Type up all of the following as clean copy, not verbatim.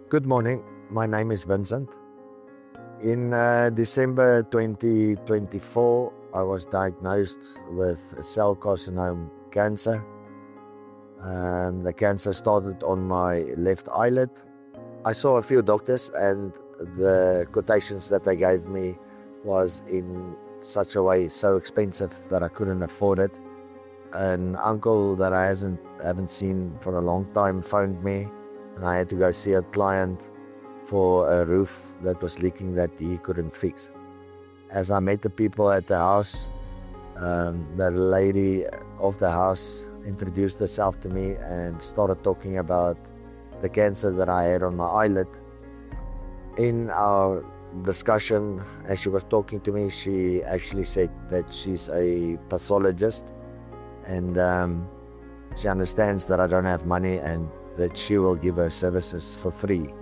Good morning. My name is Vincent. In December 2024, I was diagnosed with cell carcinoma cancer. The cancer started on my left eyelid. I saw a few doctors, and the quotations that they gave me was in such a way so expensive that I couldn't afford it. An uncle that I haven't seen for a long time phoned me, and I had to go see a client for a roof that was leaking that he couldn't fix. As I met the people at the house, the lady of the house introduced herself to me and started talking about the cancer that I had on my eyelid. In our discussion, as she was talking to me, she actually said that she's a pathologist, and she understands that I don't have money and that she will give her services for free.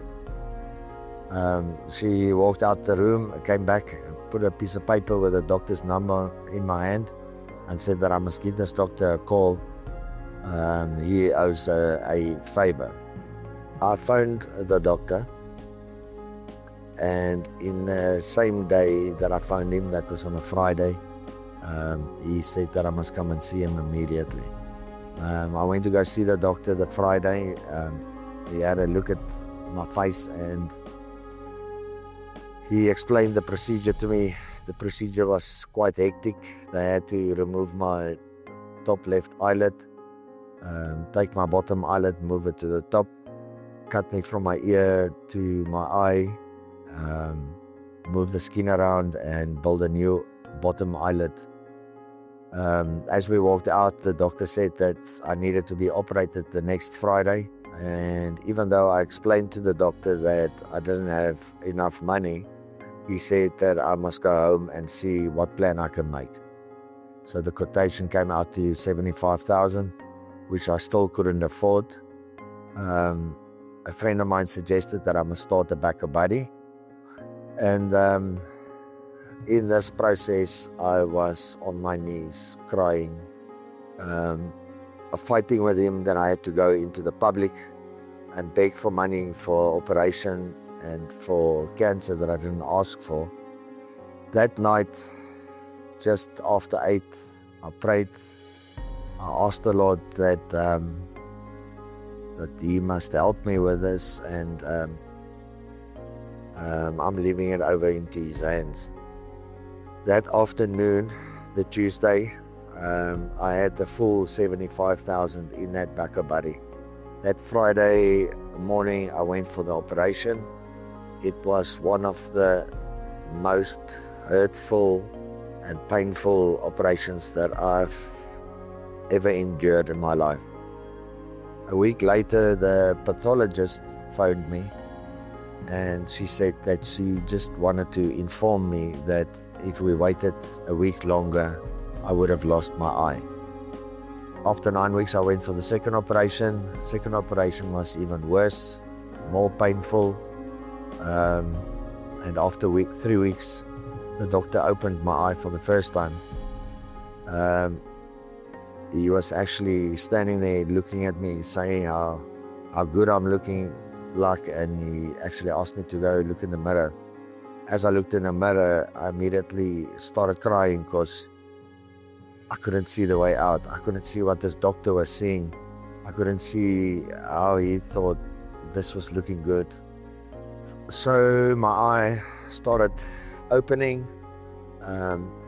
She walked out the room, came back, put a piece of paper with a doctor's number in my hand and said that I must give this doctor a call. He owes a favor. I phoned the doctor, and in the same day that I phoned him, that was on a Friday, he said that I must come and see him immediately. I went to go see the doctor the Friday. He had a look at my face and he explained the procedure to me. The procedure was quite hectic. They had to remove my top left eyelid, take my bottom eyelid, move it to the top, cut me from my ear to my eye, move the skin around and build a new bottom eyelid. As we walked out, the doctor said that I needed to be operated the next Friday. And even though I explained to the doctor that I didn't have enough money, he said that I must go home and see what plan I can make. So the quotation came out to 75,000, which I still couldn't afford. A friend of mine suggested that I must start a backup buddy. And in this process, I was on my knees crying, fighting with him. Then I had to go into the public and beg for money for operation and for cancer that I didn't ask for. That night, just after 8, I prayed. I asked the Lord that He must help me with this, and I'm leaving it over into His hands. That afternoon, the Tuesday, I had the full 75,000 in that backup buddy. That Friday morning, I went for the operation. It was one of the most hurtful and painful operations that I've ever endured in my life. A week later, the pathologist phoned me, and she said that she just wanted to inform me that if we waited a week longer, I would have lost my eye. After 9 weeks, I went for the second operation. The second operation was even worse, more painful. And after 3 weeks, the doctor opened my eye for the first time. He was actually standing there looking at me, saying how good I'm looking like, and he actually asked me to go look in the mirror. As I looked in the mirror, I immediately started crying because I couldn't see the way out. I couldn't see what this doctor was seeing. I couldn't see how he thought this was looking good. So my eye started opening.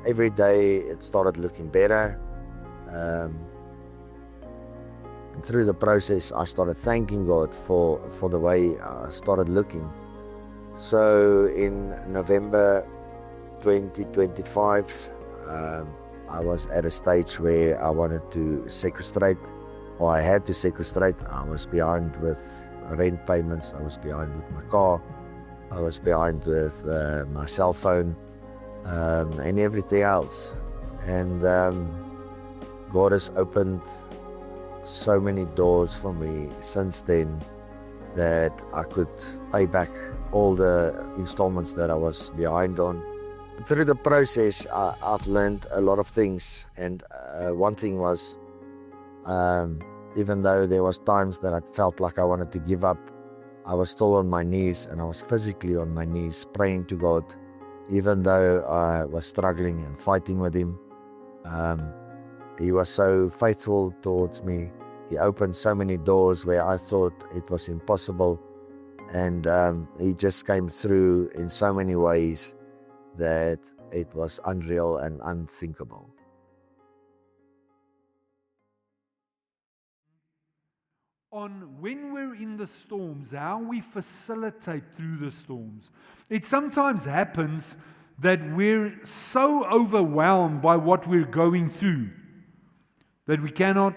Every day it started looking better. And through the process, I started thanking God for the way I started looking. So in November 2025, I was at a stage where I wanted to sequestrate, or I had to sequestrate. I was behind with rent payments, I was behind with my car, I was behind with my cell phone, and everything else. And God has opened so many doors for me since then that I could pay back all the installments that I was behind on. Through the process, I've learned a lot of things, and one thing was, even though there was times that I felt like I wanted to give up, I was still on my knees, and I was physically on my knees praying to God, even though I was struggling and fighting with Him. He was so faithful towards me. He opened so many doors where I thought it was impossible, and He just came through in so many ways that it was unreal and unthinkable. On when we're in the storms, how we facilitate through the storms. It sometimes happens that we're so overwhelmed by what we're going through that we cannot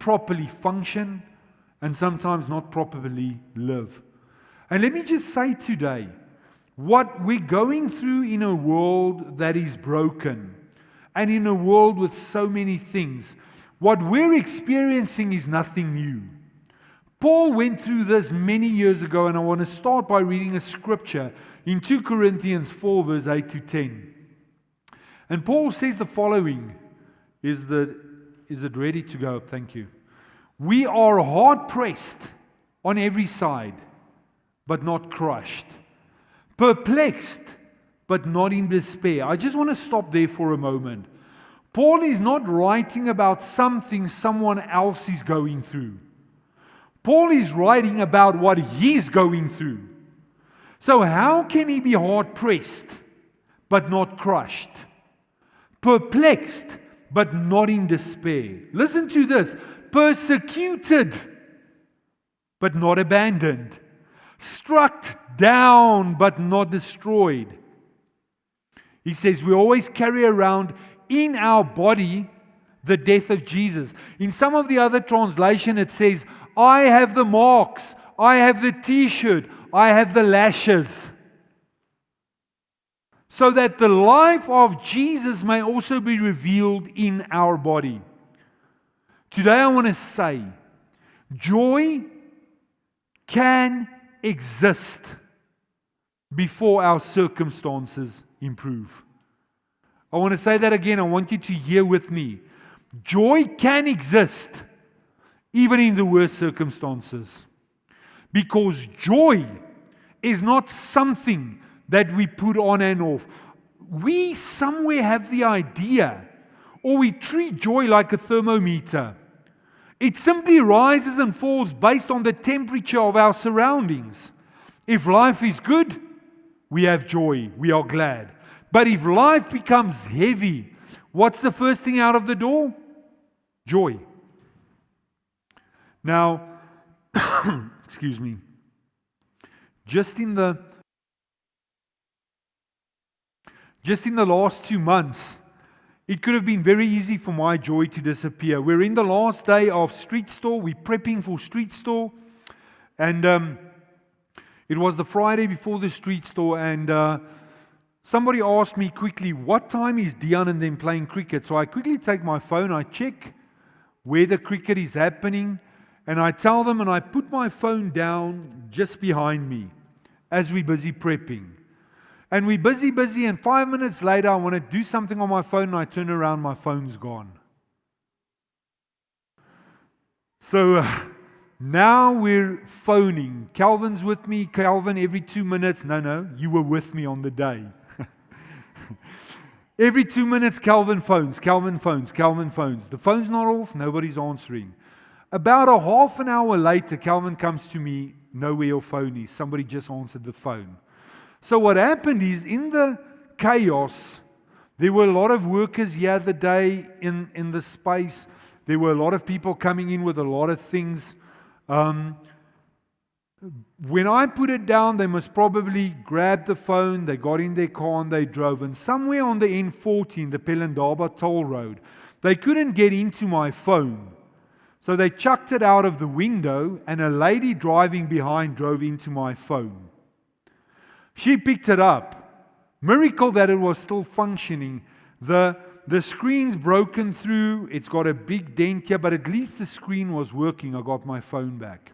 properly function and sometimes not properly live. And let me just say today, what we're going through in a world that is broken and in a world with so many things, what we're experiencing is nothing new. Paul went through this many years ago, and I want to start by reading a scripture in 2 Corinthians 4, verse 8 to 10. And Paul says the following. Is it ready to go? Thank you. We are hard pressed on every side, but not crushed. Perplexed, but not in despair. I just want to stop there for a moment. Paul is not writing about something someone else is going through. Paul is writing about what he's going through. So how can he be hard pressed, but not crushed? Perplexed, but not in despair. Listen to this. Persecuted, but not abandoned. Struck down, but not destroyed. He says we always carry around in our body the death of Jesus. In some of the other translation it says, I have the marks, I have the t-shirt, I have the lashes. So that the life of Jesus may also be revealed in our body. Today I want to say, joy can exist before our circumstances improve. I want to say that again. I want you to hear with me. Joy can exist even in the worst circumstances. Because joy is not something that we put on and off. We somewhere have the idea, or we treat joy like a thermometer. It simply rises and falls based on the temperature of our surroundings. If life is good, we have joy, we are glad. But if life becomes heavy, what's the first thing out of the door? Joy. Now, excuse me, just in the last 2 months, it could have been very easy for my joy to disappear. We're in the last day of Street Store. We're prepping for Street Store. And it was the Friday before the Street Store. And somebody asked me quickly, what time is Dion and them playing cricket? So I quickly take my phone, I check where the cricket is happening. And I tell them, and I put my phone down just behind me as we're busy prepping. And we're busy, and 5 minutes later, I want to do something on my phone, and I turn around, my phone's gone. So now we're phoning. Calvin's with me. Calvin, every 2 minutes. No, you were with me on the day. Every 2 minutes, Calvin phones. The phone's not off, nobody's answering. About a half an hour later, Calvin comes to me, know where your phone is. Somebody just answered the phone. So what happened is, in the chaos, there were a lot of workers here the day in the space. There were a lot of people coming in with a lot of things. When I put it down, they must probably grab the phone, they got in their car and they drove. And somewhere on the N14, the Pelindaba toll road, they couldn't get into my phone. So they chucked it out of the window, and a lady driving behind drove into my phone. She picked it up. Miracle that it was still functioning. The screen's broken through. It's got a big dent here, but at least the screen was working. I got my phone back.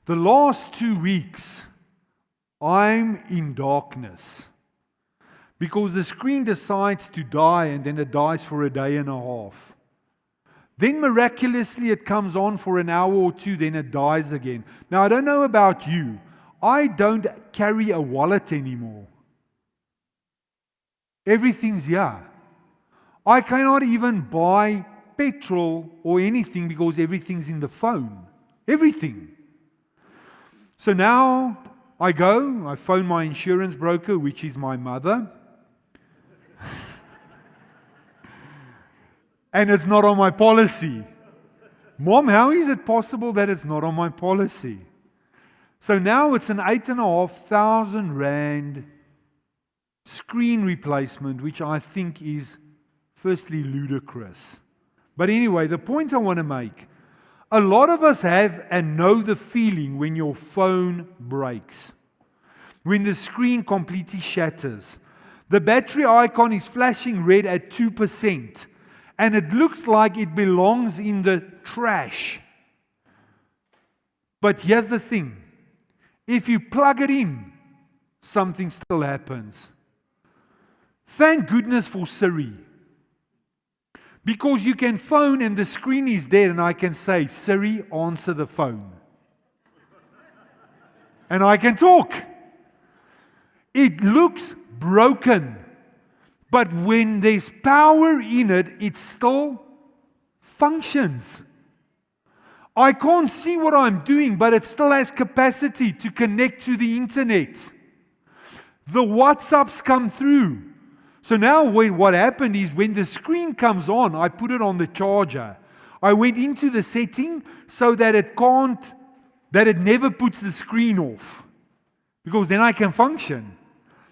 The last 2 weeks, I'm in darkness. Because the screen decides to die, and then it dies for a day and a half. Then miraculously it comes on for an hour or two, then it dies again. Now, I don't know about you. I don't carry a wallet anymore. Everything's here. I cannot even buy petrol or anything because everything's in the phone. Everything. So now I phone my insurance broker, which is my mother. And it's not on my policy. Mom, how is it possible that it's not on my policy? So now it's an 8,500 rand screen replacement, which I think is firstly ludicrous. But anyway, the point I want to make, a lot of us have and know the feeling when your phone breaks, when the screen completely shatters. The battery icon is flashing red at 2%, and it looks like it belongs in the trash. But here's the thing. If you plug it in, something still happens. Thank goodness for Siri. Because you can phone and the screen is there and I can say, Siri, answer the phone. And I can talk. It looks broken. But when there's power in it, it still functions. I can't see what I'm doing, but it still has capacity to connect to the internet. The WhatsApps come through. So now what happened is when the screen comes on, I put it on the charger. I went into the setting so that it never puts the screen off. Because then I can function.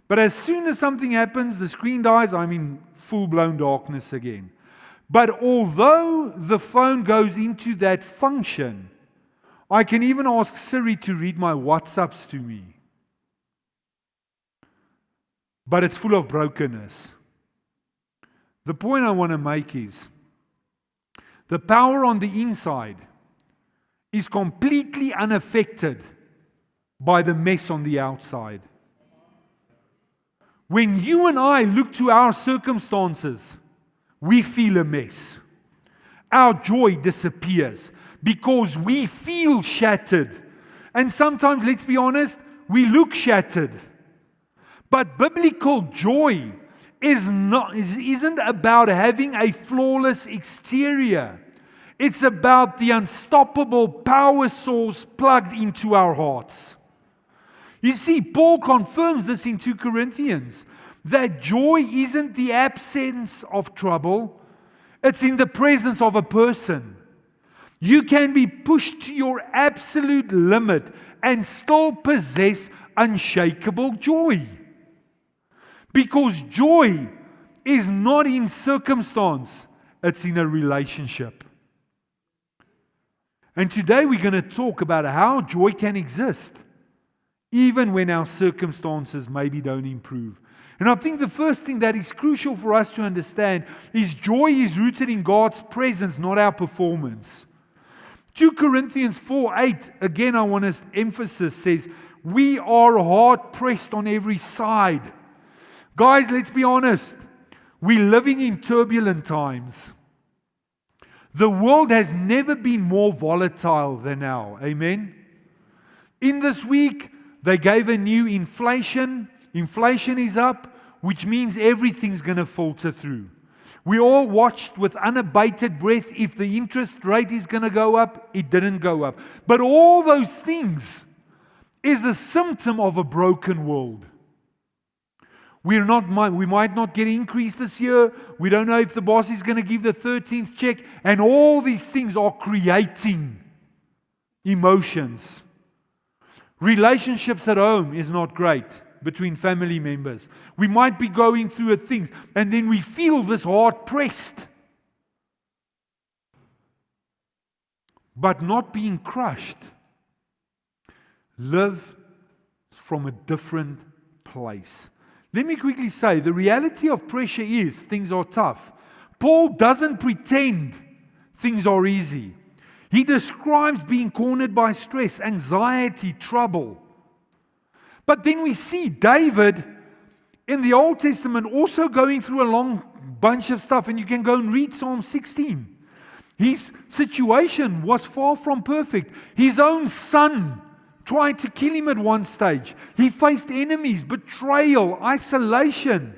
But as soon as something happens, the screen dies, I'm in full-blown darkness again. But although the phone goes into that function, I can even ask Siri to read my WhatsApps to me. But it's full of brokenness. The point I want to make is, the power on the inside is completely unaffected by the mess on the outside. When you and I look to our circumstances, we feel a mess. Our joy disappears because we feel shattered. And sometimes, let's be honest, we look shattered. But biblical joy isn't about having a flawless exterior. It's about the unstoppable power source plugged into our hearts. You see, Paul confirms this in 2 Corinthians, that joy isn't the absence of trouble, it's in the presence of a person. You can be pushed to your absolute limit and still possess unshakable joy. Because joy is not in circumstance, it's in a relationship. And today we're going to talk about how joy can exist, even when our circumstances maybe don't improve. And I think the first thing that is crucial for us to understand is joy is rooted in God's presence, not our performance. 2 Corinthians 4:8, again I want to emphasize, says, we are hard pressed on every side. Guys, let's be honest. We're living in turbulent times. The world has never been more volatile than now. Amen? In this week, they gave a new inflation. Inflation is up, which means everything's going to filter through. We all watched with unabated breath if the interest rate is going to go up. It didn't go up. But all those things is a symptom of a broken world. We might not get an increase this year. We don't know if the boss is going to give the 13th check. And all these things are creating emotions. Relationships at home is not great between family members. We might be going through things and then we feel this hard pressed. But not being crushed. Live from a different place. Let me quickly say, the reality of pressure is things are tough. Paul doesn't pretend things are easy. He describes being cornered by stress, anxiety, trouble. But then we see David in the Old Testament also going through a long bunch of stuff, and you can go and read Psalm 16. His situation was far from perfect. His own son tried to kill him at one stage. He faced enemies, betrayal, isolation.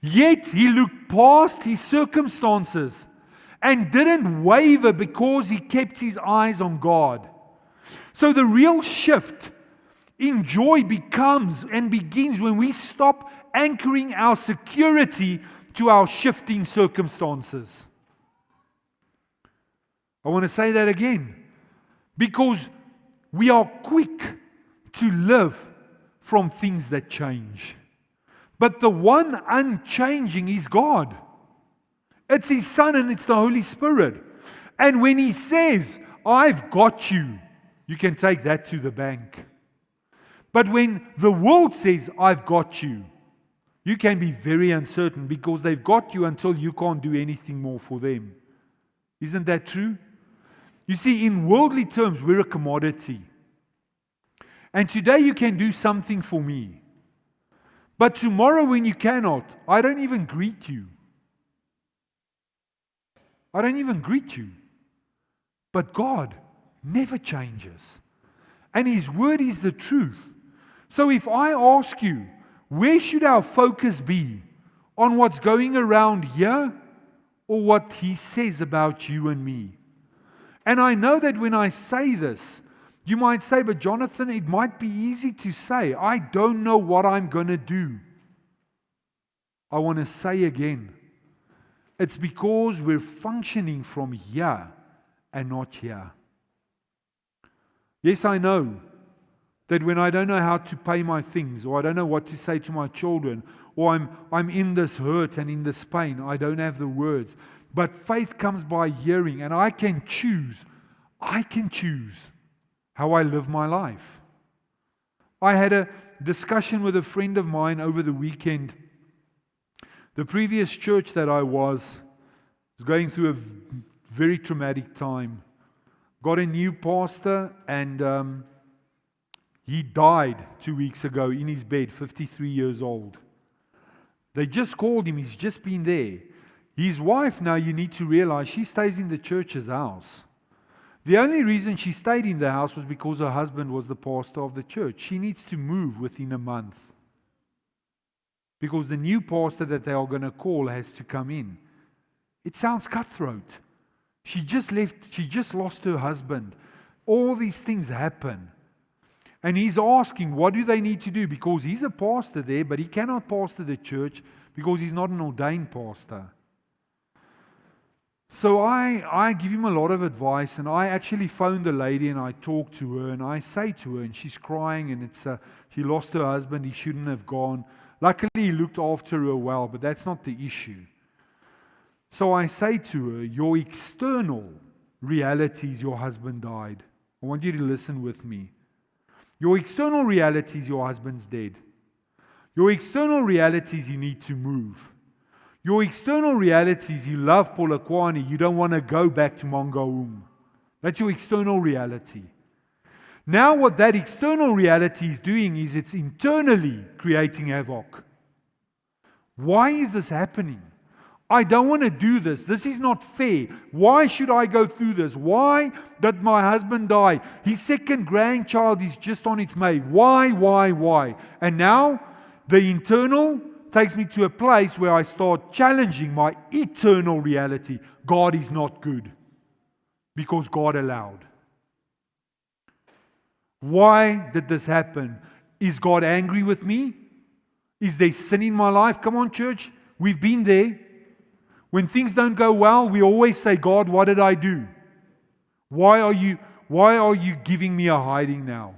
Yet he looked past his circumstances and didn't waver because he kept his eyes on God. So the real shift in joy becomes and begins when we stop anchoring our security to our shifting circumstances. I want to say that again, because we are quick to live from things that change. But the one unchanging is God. It's His Son and it's the Holy Spirit. And when He says, I've got you, you can take that to the bank. But when the world says, I've got you, you can be very uncertain because they've got you until you can't do anything more for them. Isn't that true? You see, in worldly terms, we're a commodity. And today you can do something for me. But tomorrow when you cannot, I don't even greet you. I don't even greet you. But God never changes. And His word is the truth. So if I ask you, where should our focus be? On what's going around here or what He says about you and me? And I know that when I say this, you might say, but Jonathan, it might be easy to say, I don't know what I'm going to do. I want to say again, it's because we're functioning from here and not here. Yes, I know that when I don't know how to pay my things, or I don't know what to say to my children, or I'm in this hurt and in this pain, I don't have the words. But faith comes by hearing, and I can choose how I live my life. I had a discussion with a friend of mine over the weekend. The previous church that I was going through a very traumatic time. Got a new pastor, and he died 2 weeks ago in his bed, 53 years old. They just called him, he's just been there. His wife, now you need to realize, she stays in the church's house. The only reason she stayed in the house was because her husband was the pastor of the church. She needs to move within a month, because the new pastor that they are going to call has to come in. It sounds cutthroat. She just left, she just lost her husband. All these things happen. And he's asking, what do they need to do? Because he's a pastor there, but he cannot pastor the church because he's not an ordained pastor. So I give him a lot of advice, and I actually phoned the lady and I talked to her, and I say to her, and she's crying, and she lost her husband, he shouldn't have gone. Luckily he looked after her well, but that's not the issue. So I say to her, your external reality is your husband died. I want you to listen with me. Your external reality is your husband's dead. Your external reality is you need to move. Your external reality is you love Polokwane, you don't want to go back to Mangaung. That's your external reality. Now what that external reality is doing is it's internally creating havoc. Why is this happening? I don't want to do this. This is not fair. Why should I go through this? Why did my husband die? His second grandchild is just on its way. Why? And now the internal takes me to a place where I start challenging my eternal reality. God is not good because God allowed. Why did this happen? Is God angry with me? Is there sin in my life? Come on, church. We've been there. When things don't go well, we always say, God, what did I do? Why are you giving me a hiding now?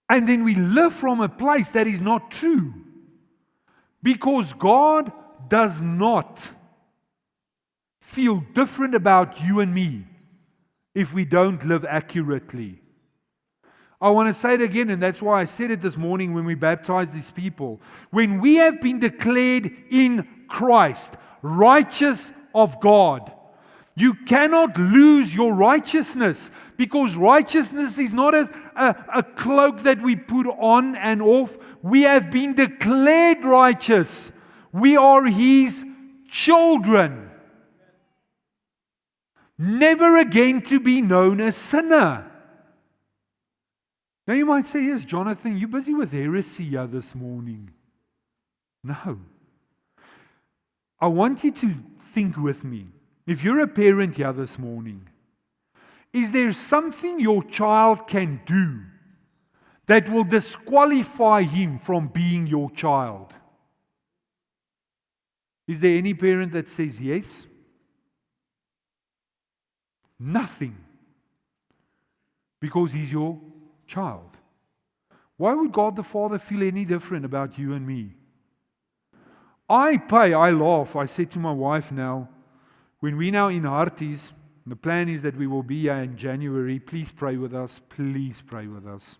And then we live from a place that is not true. Because God does not feel different about you and me if we don't live accurately. I want to say it again, and that's why I said it this morning when we baptized these people. When we have been declared in Christ, righteous of God, you cannot lose your righteousness, because righteousness is not a cloak that we put on and off. We have been declared righteous. We are His children. never again to be known as sinner. Now you might say, yes, Jonathan, you're busy with heresy here this morning. No. I want you to think with me. If you're a parent here this morning, is there something your child can do that will disqualify him from being your child? Is there any parent that says yes? Nothing. Because he's your child. Why would God the Father feel any different about you and me? I laugh. I said to my wife now, when we're now in Harties, the plan is that we will be here in January. Please pray with us. Please pray with us.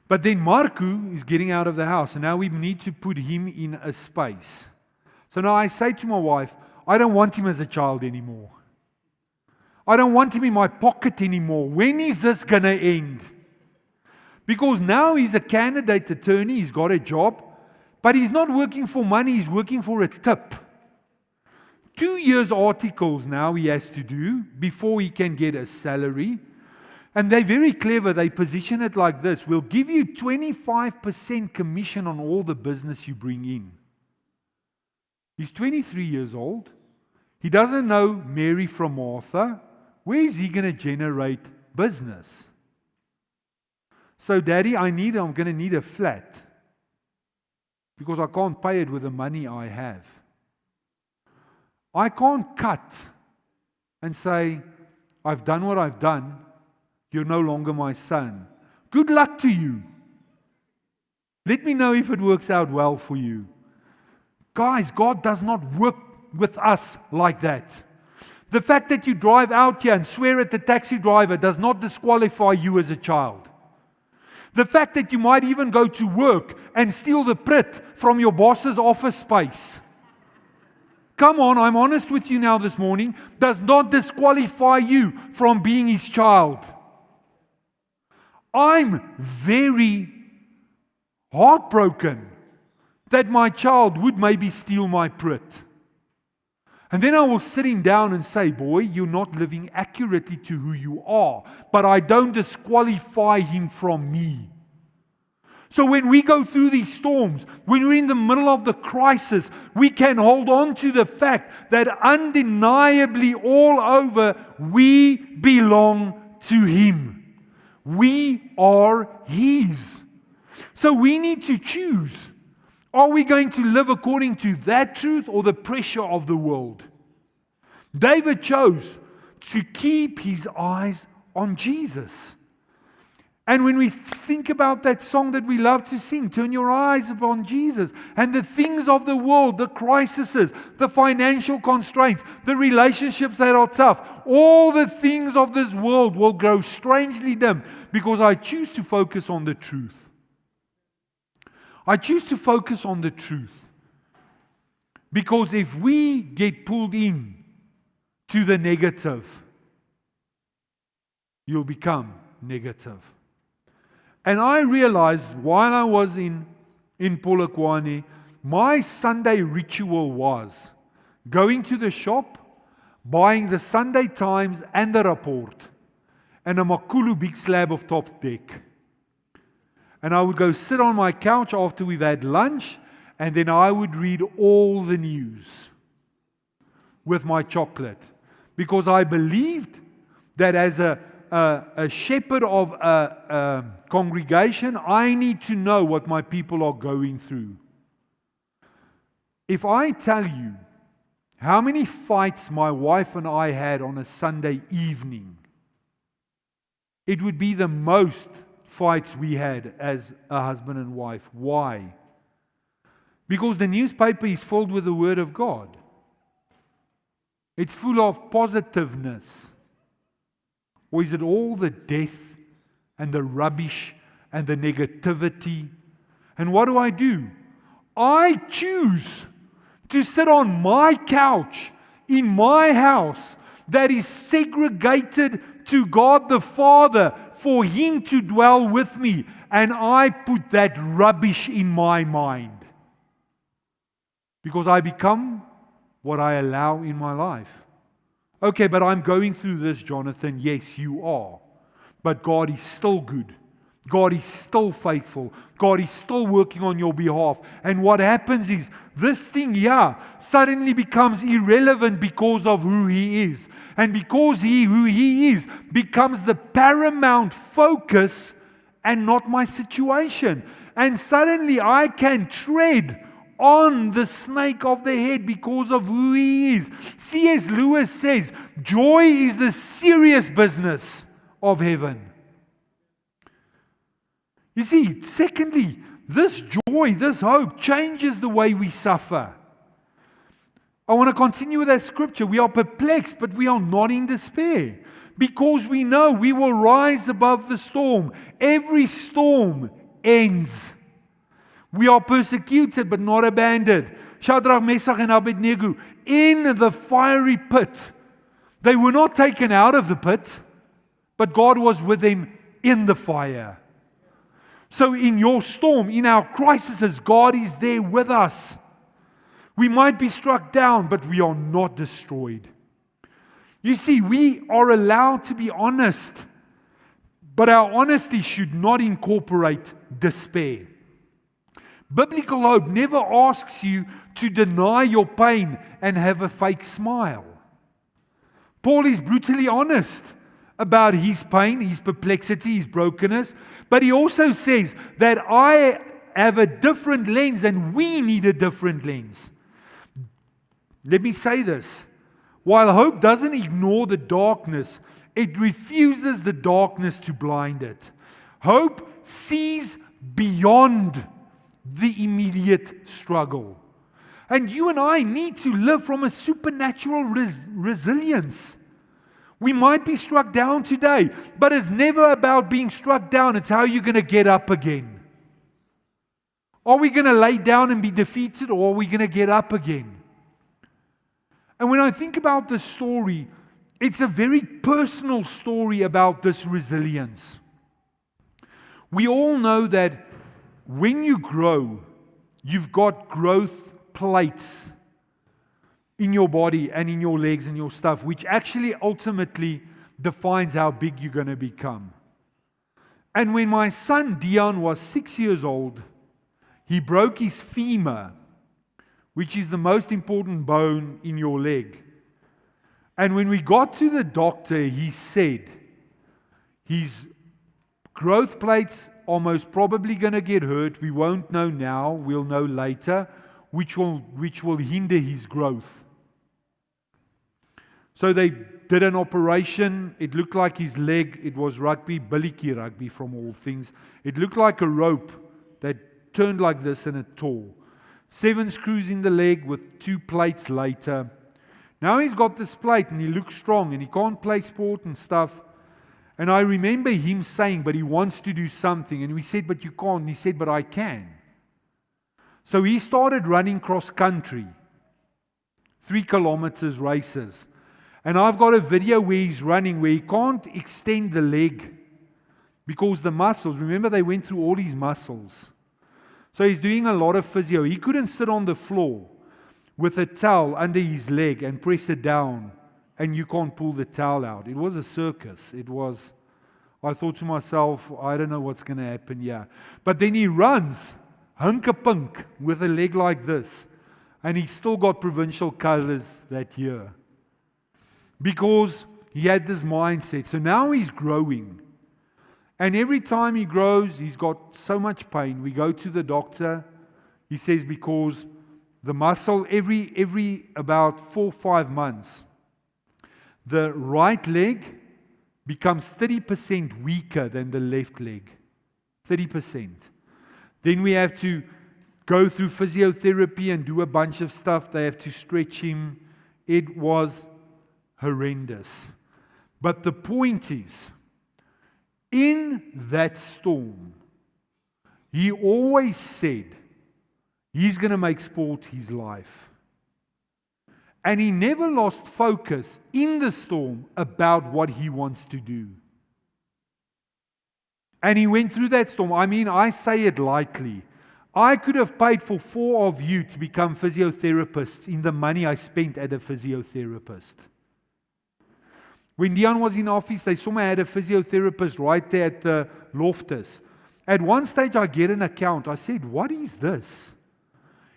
But then Marku is getting out of the house, and now we need to put him in a space. So now I say to my wife, I don't want him as a child anymore. I don't want him in my pocket anymore. When is this going to end? Because now he's a candidate attorney, he's got a job, but he's not working for money, he's working for a tip. 2 years articles now he has to do before he can get a salary. And they're very clever, they position it like this: we'll give you 25% commission on all the business you bring in. He's 23 years old. He doesn't know Mary from Martha. Where is he going to generate business? So, Daddy, I'm going to need a flat because I can't pay it with the money I have. I can't cut and say, I've done what I've done. You're no longer my son. Good luck to you. Let me know if it works out well for you. Guys, God does not work with us like that. The fact that you drive out here and swear at the taxi driver does not disqualify you as a child. The fact that you might even go to work and steal the prit from your boss's office space, come on, I'm honest with you now this morning, does not disqualify you from being his child. I'm very heartbroken that my child would maybe steal my prit. And then I will sit him down and say, boy, you're not living accurately to who you are, but I don't disqualify him from me. So when we go through these storms, when we're in the middle of the crisis, we can hold on to the fact that undeniably all over, we belong to him. We are his. So we need to choose. Are we going to live according to that truth or the pressure of the world? David chose to keep his eyes on Jesus. And when we think about that song that we love to sing, turn your eyes upon Jesus, and the things of the world, the crises, the financial constraints, the relationships that are tough, all the things of this world will grow strangely dim because I choose to focus on the truth. I choose to focus on the truth. Because if we get pulled in to the negative, you'll become negative. And I realized while I was in Polokwane, my Sunday ritual was going to the shop, buying the Sunday Times and the Rapport, and a Makulu big slab of Top Deck. And I would go sit on my couch after we've had lunch, and then I would read all the news with my chocolate. Because I believed that as a shepherd of a congregation, I need to know what my people are going through. If I tell you how many fights my wife and I had on a Sunday evening, it would be the most fights we had as a husband and wife. Why? Because the newspaper is filled with the Word of God. It's full of positiveness. Or is it all the death and the rubbish and the negativity? And what do? I choose to sit on my couch in my house that is segregated to God the Father for Him to dwell with me. And I put that rubbish in my mind. Because I become what I allow in my life. Okay, but I'm going through this, Jonathan. Yes, you are. But God is still good. God is still faithful. God is still working on your behalf. And what happens is this thing here suddenly becomes irrelevant because of who He is. And because who He is becomes the paramount focus and not my situation. And suddenly I can tread on the snake of the head because of who He is. C.S. Lewis says, joy is the serious business of heaven. You see, secondly, this joy, this hope changes the way we suffer. I want to continue with that scripture. We are perplexed, but we are not in despair. Because we know we will rise above the storm. Every storm ends. We are persecuted, but not abandoned. Shadrach, Meshach, and Abednego in the fiery pit. They were not taken out of the pit, but God was with them in the fire. So in your storm, in our crises, God is there with us. We might be struck down, but we are not destroyed. You see, we are allowed to be honest, but our honesty should not incorporate despair. Biblical hope never asks you to deny your pain and have a fake smile. Paul is brutally honest about his pain, his perplexity, his brokenness. But he also says that I have a different lens and we need a different lens. Let me say this. While hope doesn't ignore the darkness, it refuses the darkness to blind it. Hope sees beyond the immediate struggle. And you and I need to live from a supernatural resilience. We might be struck down today, but it's never about being struck down. It's how you're going to get up again. Are we going to lay down and be defeated, or are we going to get up again? And when I think about this story, it's a very personal story about this resilience. We all know that when you grow, you've got growth plates in your body and in your legs and your stuff, which actually ultimately defines how big you're going to become. And when my son Dion was 6 years old, he broke his femur, which is the most important bone in your leg. And when we got to the doctor, he said his growth plates are most probably going to get hurt. We won't know now, we'll know later, which will hinder his growth. So they did an operation. It looked like his leg, it was rugby, billikie rugby from all things. It looked like a rope that turned like this and it tore. 7 screws in the leg with 2 plates later. Now he's got this plate and he looks strong and he can't play sport and stuff. And I remember him saying, but he wants to do something. And we said, but you can't. And he said, but I can. So he started running cross country, 3 kilometers races. And I've got a video where he's running, where he can't extend the leg because the muscles, remember they went through all his muscles. So he's doing a lot of physio. He couldn't sit on the floor with a towel under his leg and press it down and you can't pull the towel out. It was a circus. I thought to myself, I don't know what's going to happen here. But then he runs, hunker-punk, with a leg like this. And he still got provincial colors that year. Because he had this mindset. So now he's growing. And every time he grows, he's got so much pain. We go to the doctor. He says because the muscle, every about 4 or 5 months, the right leg becomes 30% weaker than the left leg. 30%. Then we have to go through physiotherapy and do a bunch of stuff. They have to stretch him. It was horrendous. But the point is, in that storm, he always said he's going to make sport his life. And he never lost focus in the storm about what he wants to do. And he went through that storm. I mean, I say it lightly. I could have paid for 4 of you to become physiotherapists in the money I spent at a physiotherapist. When Dion was in office, they saw me, I had a physiotherapist right there at the Loftus. At one stage, I get an account. I said, what is this?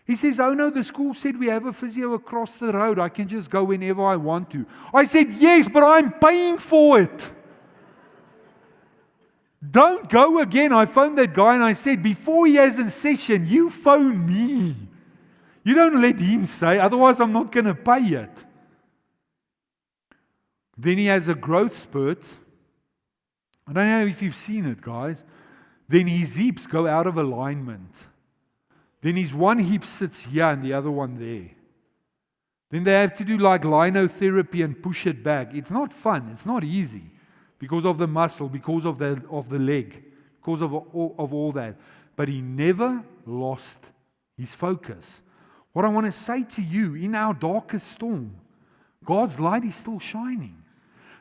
He says, oh no, the school said we have a physio across the road. I can just go whenever I want to. I said, yes, but I'm paying for it. Don't go again. I phoned that guy and I said, before he has a session, you phone me. You don't let him say, otherwise I'm not going to pay it. Then he has a growth spurt. I don't know if you've seen it, guys. Then his hips go out of alignment. Then his one hip sits here and the other one there. Then they have to do like linotherapy and push it back. It's not fun. It's not easy because of the muscle, because of the leg, because of all that. But he never lost his focus. What I want to say to you, in our darkest storm, God's light is still shining.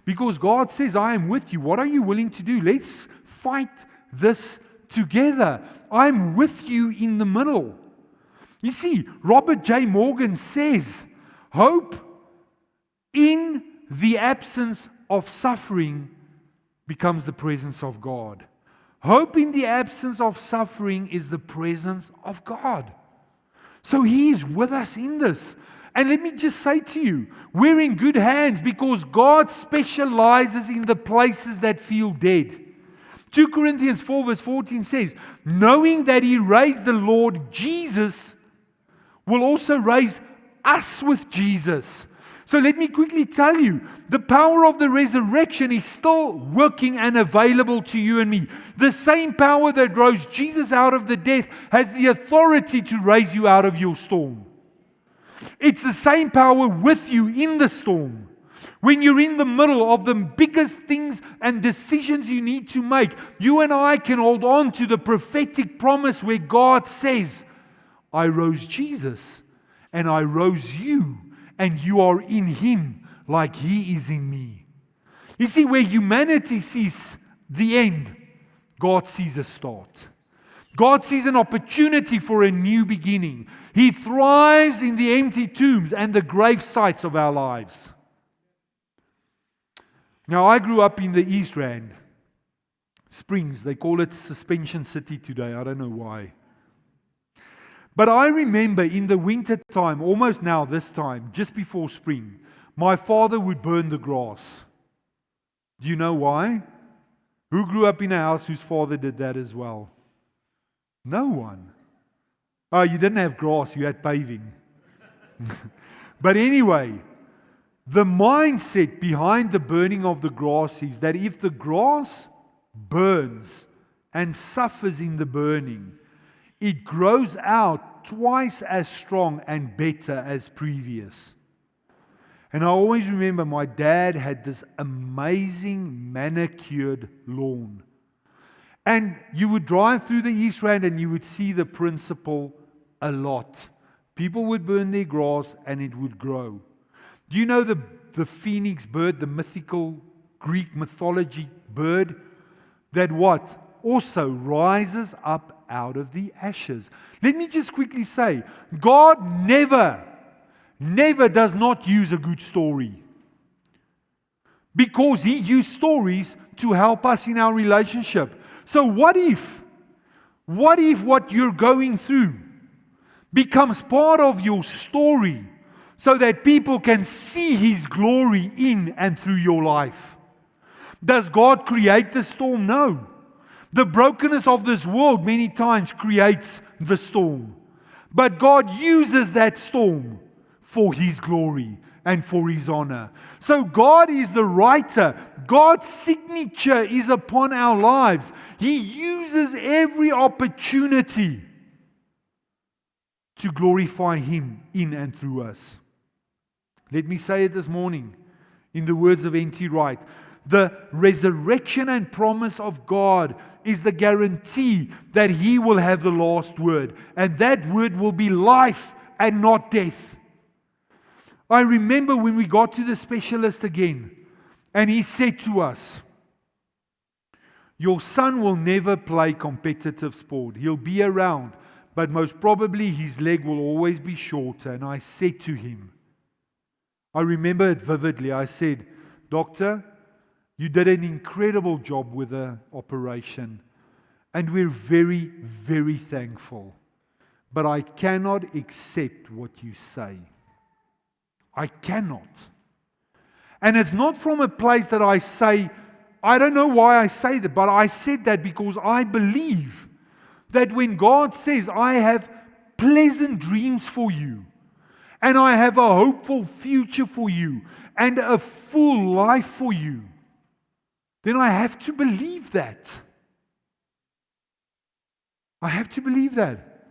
Because God says, I am with you. What are you willing to do? Let's fight this together. I'm with you in the middle. You see, Robert J. Morgan says, hope in the absence of suffering becomes the presence of God. Hope in the absence of suffering is the presence of God. So He is with us in this. And let me just say to you, we're in good hands because God specializes in the places that feel dead. 2 Corinthians 4 verse 14 says, knowing that He raised the Lord Jesus, will also raise us with Jesus. So let me quickly tell you, the power of the resurrection is still working and available to you and me. The same power that rose Jesus out of the death has the authority to raise you out of your storm. It's the same power with you in the storm. When you're in the middle of the biggest things and decisions you need to make, you and I can hold on to the prophetic promise where God says, I rose Jesus and I rose you and you are in Him like He is in me. You see, where humanity sees the end, God sees a start. God sees an opportunity for a new beginning. He thrives in the empty tombs and the grave sites of our lives. Now, I grew up in the East Rand Springs. They call it Suspension City today. I don't know why. But I remember in the winter time, almost now this time, just before spring, my father would burn the grass. Do you know why? Who grew up in a house whose father did that as well? No one. Oh, you didn't have grass, you had paving. But anyway, the mindset behind the burning of the grass is that if the grass burns and suffers in the burning, it grows out twice as strong and better as previous. And I always remember my dad had this amazing manicured lawn. And you would drive through the East Rand and you would see the principle a lot. People would burn their grass and it would grow. Do you know the phoenix bird, the mythical Greek mythology bird, that what? Also rises up out of the ashes. Let me just quickly say, God never does not use a good story. Because He used stories to help us in our relationship. So what if what you're going through becomes part of your story so that people can see His glory in and through your life? Does God create the storm? No. The brokenness of this world many times creates the storm. But God uses that storm for His glory and for His honor. So God is the writer. God's signature is upon our lives. He uses every opportunity to glorify Him in and through us. Let me say it this morning in the words of N.T. Wright. The resurrection and promise of God is the guarantee that He will have the last word. And that word will be life and not death. I remember when we got to the specialist again, and he said to us, your son will never play competitive sport. He'll be around, but most probably his leg will always be shorter. And I said to him, I remember it vividly, I said, Doctor, you did an incredible job with the operation, and we're very, very thankful. But I cannot accept what you say. I cannot. And it's not from a place that I say, I don't know why I say that, but I said that because I believe that when God says, I have pleasant dreams for you, and I have a hopeful future for you, and a full life for you, then I have to believe that. I have to believe that.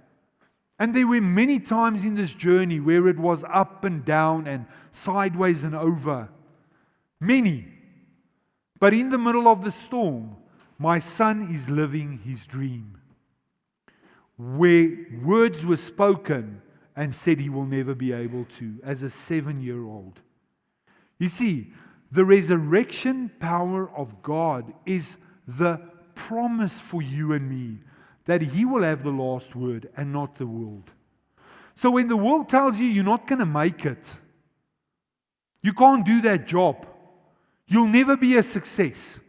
And there were many times in this journey where it was up and down and sideways and over. Many. But in the middle of the storm, my son is living his dream. Where words were spoken and said he will never be able to, as a 7-year-old. You see, the resurrection power of God is the promise for you and me that He will have the last word and not the world. So when the world tells you you're not going to make it, you can't do that job, you'll never be a success,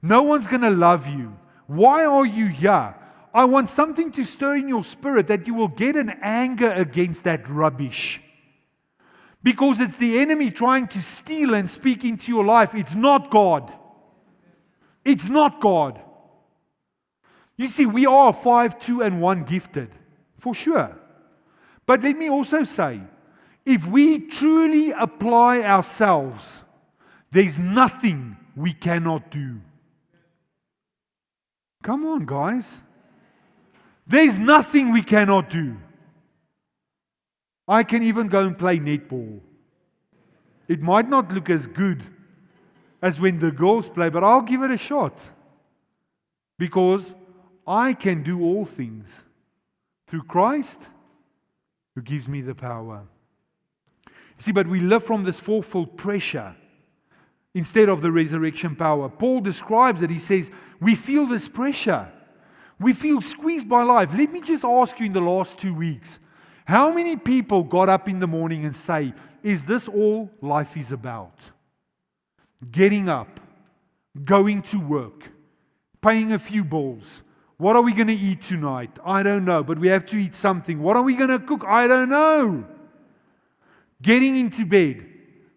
no one's going to love you, why are you here? I want something to stir in your spirit that you will get an anger against that rubbish. Because it's the enemy trying to steal and speak into your life. It's not God. It's not God. You see, we are 5, 2, and 1 gifted, for sure. But let me also say, if we truly apply ourselves, there's nothing we cannot do. Come on, guys. There's nothing we cannot do. I can even go and play netball. It might not look as good as when the girls play, but I'll give it a shot. Because I can do all things through Christ who gives me the power. See, but we live from this fourfold pressure instead of the resurrection power. Paul describes it. He says, we feel this pressure. We feel squeezed by life. Let me just ask you in the last 2 weeks, how many people got up in the morning and say, is this all life is about? Getting up, going to work, paying a few bills. What are we going to eat tonight? I don't know, but we have to eat something. What are we going to cook? I don't know. Getting into bed,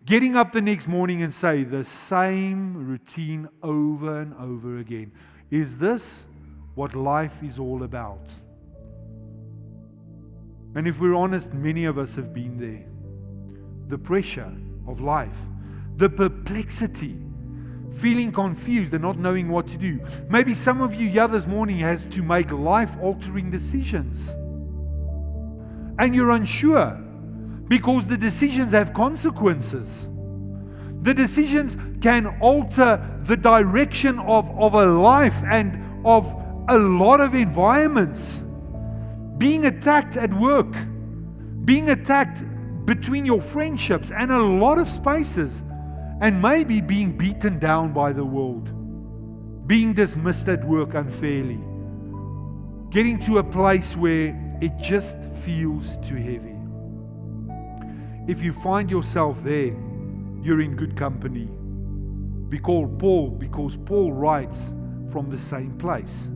getting up the next morning and say the same routine over and over again. Is this what life is all about? And if we're honest, many of us have been there. The pressure of life, the perplexity, feeling confused and not knowing what to do. Maybe some of you here this morning has to make life-altering decisions. And you're unsure because the decisions have consequences. The decisions can alter the direction of a life and of a lot of environments. Being attacked at work, being attacked between your friendships and a lot of spaces, and maybe being beaten down by the world, being dismissed at work unfairly, getting to a place where it just feels too heavy. If you find yourself there, you're in good company. Because Paul writes from the same place.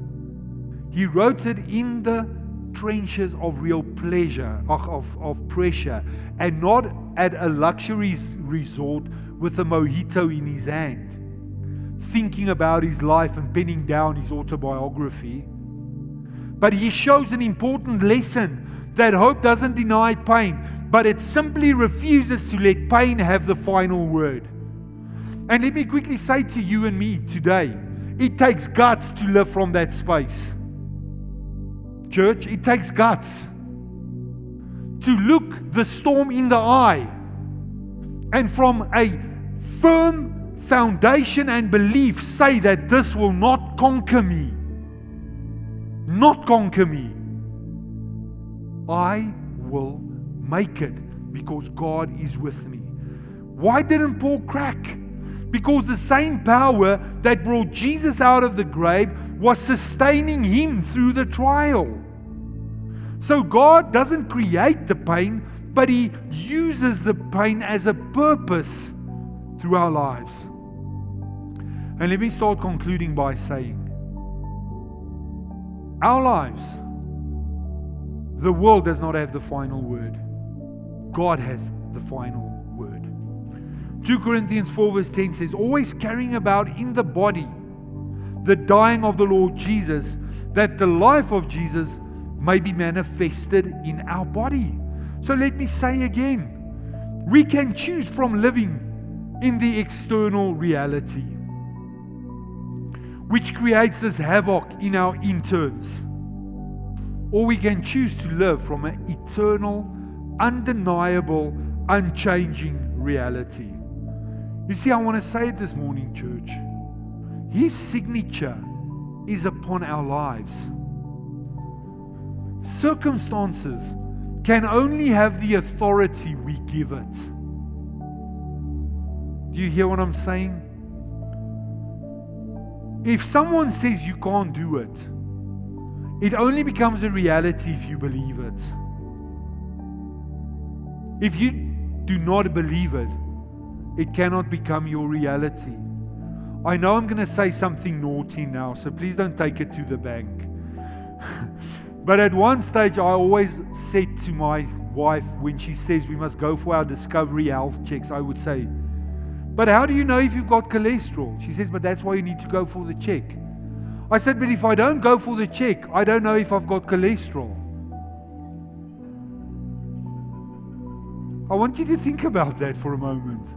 He wrote it in the trenches of real pleasure, of pressure, and not at a luxury resort with a mojito in his hand, thinking about his life and penning down his autobiography. But he shows an important lesson that hope doesn't deny pain, but it simply refuses to let pain have the final word. And let me quickly say to you and me today, it takes guts to live from that space. Church, it takes guts to look the storm in the eye and from a firm foundation and belief say that this will not conquer me. Not conquer me. I will make it because God is with me. Why didn't Paul crack? Because the same power that brought Jesus out of the grave was sustaining him through the trial. So God doesn't create the pain, but He uses the pain as a purpose through our lives. And let me start concluding by saying, our lives, the world does not have the final word. God has the final word. 2 Corinthians 4 verse 10 says, always carrying about in the body the dying of the Lord Jesus, that the life of Jesus may be manifested in our body. So let me say again, we can choose from living in the external reality, which creates this havoc in our interns. Or we can choose to live from an eternal, undeniable, unchanging reality. You see, I want to say it this morning, church. His signature is upon our lives. Circumstances can only have the authority we give it. Do you hear what I'm saying? If someone says you can't do it, it only becomes a reality if you believe it. If you do not believe it, it cannot become your reality. I know I'm going to say something naughty now, so please don't take it to the bank. But at one stage, I always said to my wife, when she says we must go for our discovery health checks, I would say, but how do you know if you've got cholesterol? She says, but that's why you need to go for the check. I said, but if I don't go for the check, I don't know if I've got cholesterol. I want you to think about that for a moment.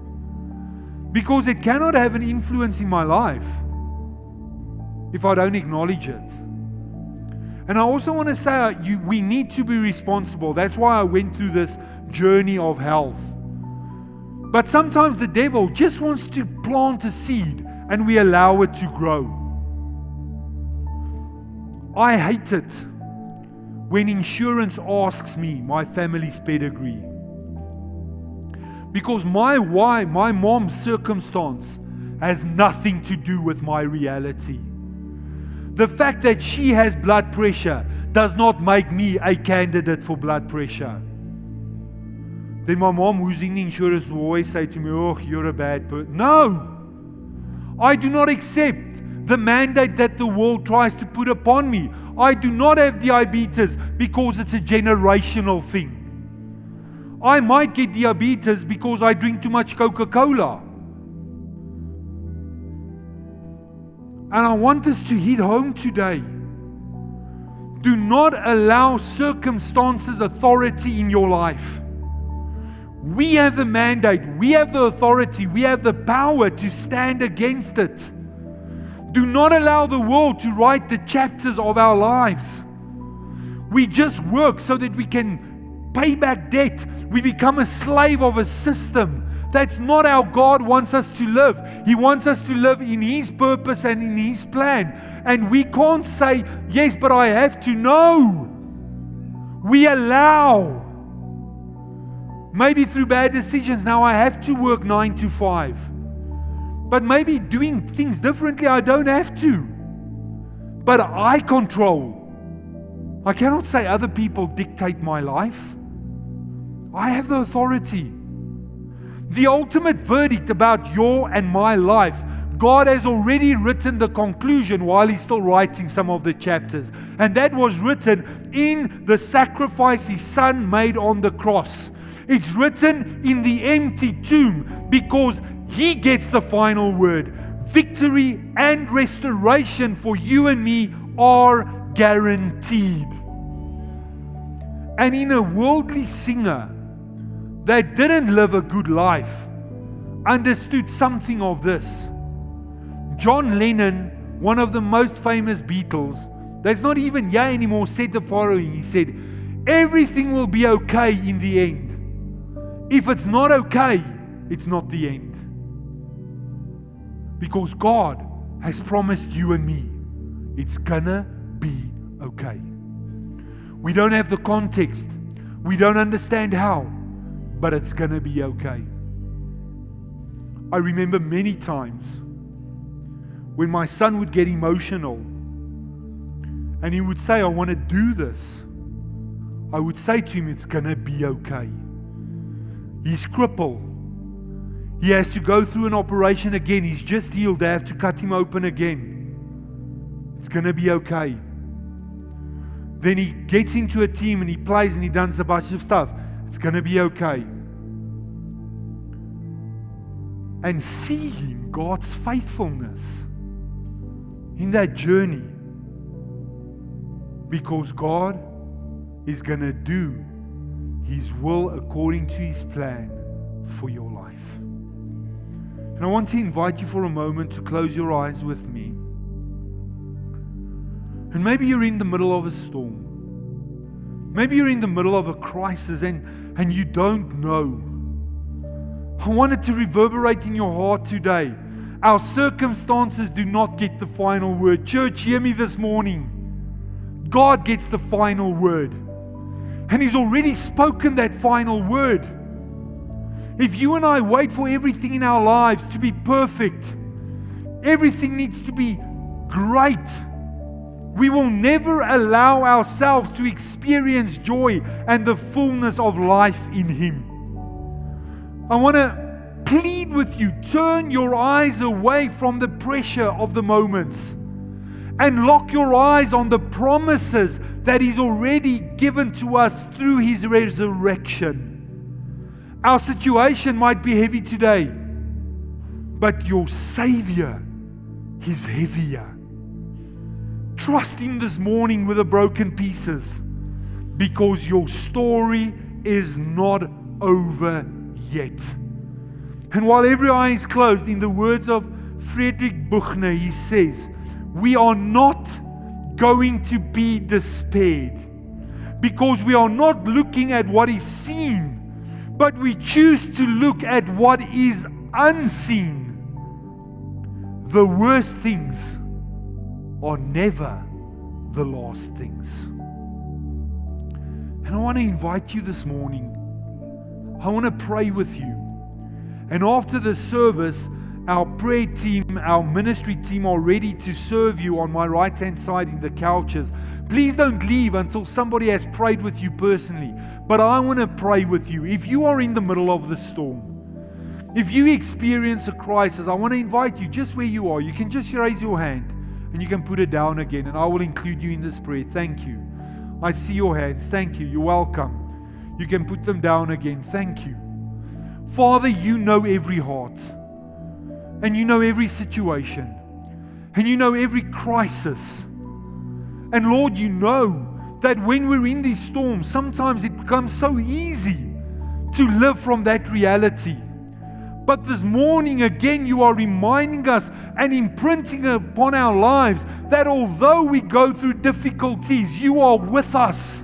Because it cannot have an influence in my life if I don't acknowledge it. And I also want to say we need to be responsible. That's why I went through this journey of health. But sometimes the devil just wants to plant a seed and we allow it to grow. I hate it when insurance asks me my family's pedigree. Because my mom's circumstance has nothing to do with my reality. The fact that she has blood pressure does not make me a candidate for blood pressure. Then my mom, who's in the insurance, will always say to me, oh, you're a bad person. No! I do not accept the mandate that the world tries to put upon me. I do not have diabetes because it's a generational thing. I might get diabetes because I drink too much Coca-Cola. And I want us to hit home today. Do not allow circumstances authority in your life. We have the mandate, we have the authority, we have the power to stand against it. Do not allow the world to write the chapters of our lives. We just work so that we can pay back debt. We become a slave of a system. That's not how God wants us to live. He wants us to live in His purpose and in His plan. And we can't say, yes, but I have to. No. We allow. Maybe through bad decisions, now I have to work 9 to 5. But maybe doing things differently, I don't have to. But I control. I cannot say other people dictate my life. I have the authority. The ultimate verdict about your and my life, God has already written the conclusion while He's still writing some of the chapters. And that was written in the sacrifice His Son made on the cross. It's written in the empty tomb because He gets the final word. Victory and restoration for you and me are guaranteed. And in a worldly singer that didn't live a good life, understood something of this. John Lennon, one of the most famous Beatles, that's not even here anymore, said the following. He said, everything will be okay in the end. If it's not okay, it's not the end. Because God has promised you and me, it's gonna be okay. We don't have the context. We don't understand how. But it's going to be okay. I remember many times when my son would get emotional and he would say, I want to do this. I would say to him, it's going to be okay. He's crippled. He has to go through an operation again. He's just healed. They have to cut him open again. It's going to be okay. Then he gets into a team and he plays and he does a bunch of stuff. It's going to be okay. And seeing God's faithfulness in that journey, because God is going to do His will according to His plan for your life. And I want to invite you for a moment to close your eyes with me. And maybe you're in the middle of a storm. Maybe you're in the middle of a crisis and you don't know. I want it to reverberate in your heart today. Our circumstances do not get the final word. Church, hear me this morning. God gets the final word. And He's already spoken that final word. If you and I wait for everything in our lives to be perfect, everything needs to be great, we will never allow ourselves to experience joy and the fullness of life in Him. I want to plead with you, turn your eyes away from the pressure of the moments and lock your eyes on the promises that He's already given to us through His resurrection. Our situation might be heavy today, but your Savior is heavier. Trust Him this morning with the broken pieces, because your story is not over yet. And while every eye is closed, in the words of Friedrich Buchner, he says, we are not going to be despaired, because we are not looking at what is seen, but we choose to look at what is unseen. The worst things are never the last things. And I want to invite you this morning. I want to pray with you. And after the service, our prayer team, our ministry team are ready to serve you on my right-hand side in the couches. Please don't leave until somebody has prayed with you personally. But I want to pray with you. If you are in the middle of the storm, if you experience a crisis, I want to invite you just where you are. You can just raise your hand and you can put it down again, and I will include you in this prayer. Thank you. I see your hands. Thank you. You're welcome. You can put them down again. Thank you. Father, you know every heart, and you know every situation, and you know every crisis. And Lord, you know that when we're in these storms, sometimes it becomes so easy to live from that reality. But this morning again, you are reminding us and imprinting upon our lives that although we go through difficulties, you are with us,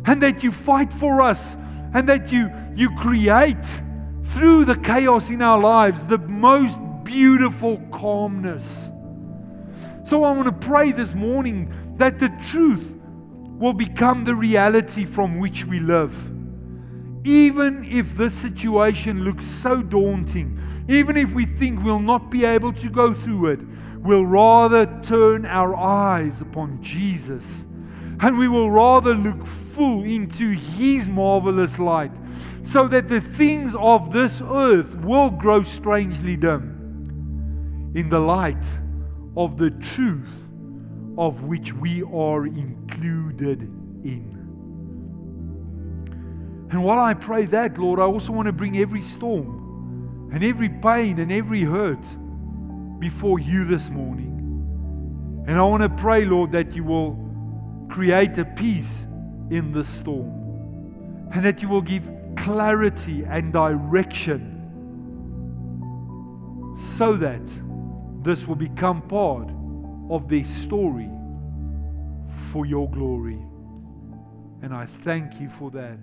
and that you fight for us, and that you create through the chaos in our lives the most beautiful calmness. So I want to pray this morning that the truth will become the reality from which we live. Even if this situation looks so daunting, even if we think we'll not be able to go through it, we'll rather turn our eyes upon Jesus, and we will rather look full into His marvelous light, so that the things of this earth will grow strangely dim in the light of the truth of which we are included in. And while I pray that, Lord, I also want to bring every storm and every pain and every hurt before you this morning. And I want to pray, Lord, that you will create a peace in this storm, and that you will give clarity and direction, so that this will become part of their story for your glory. And I thank you for that.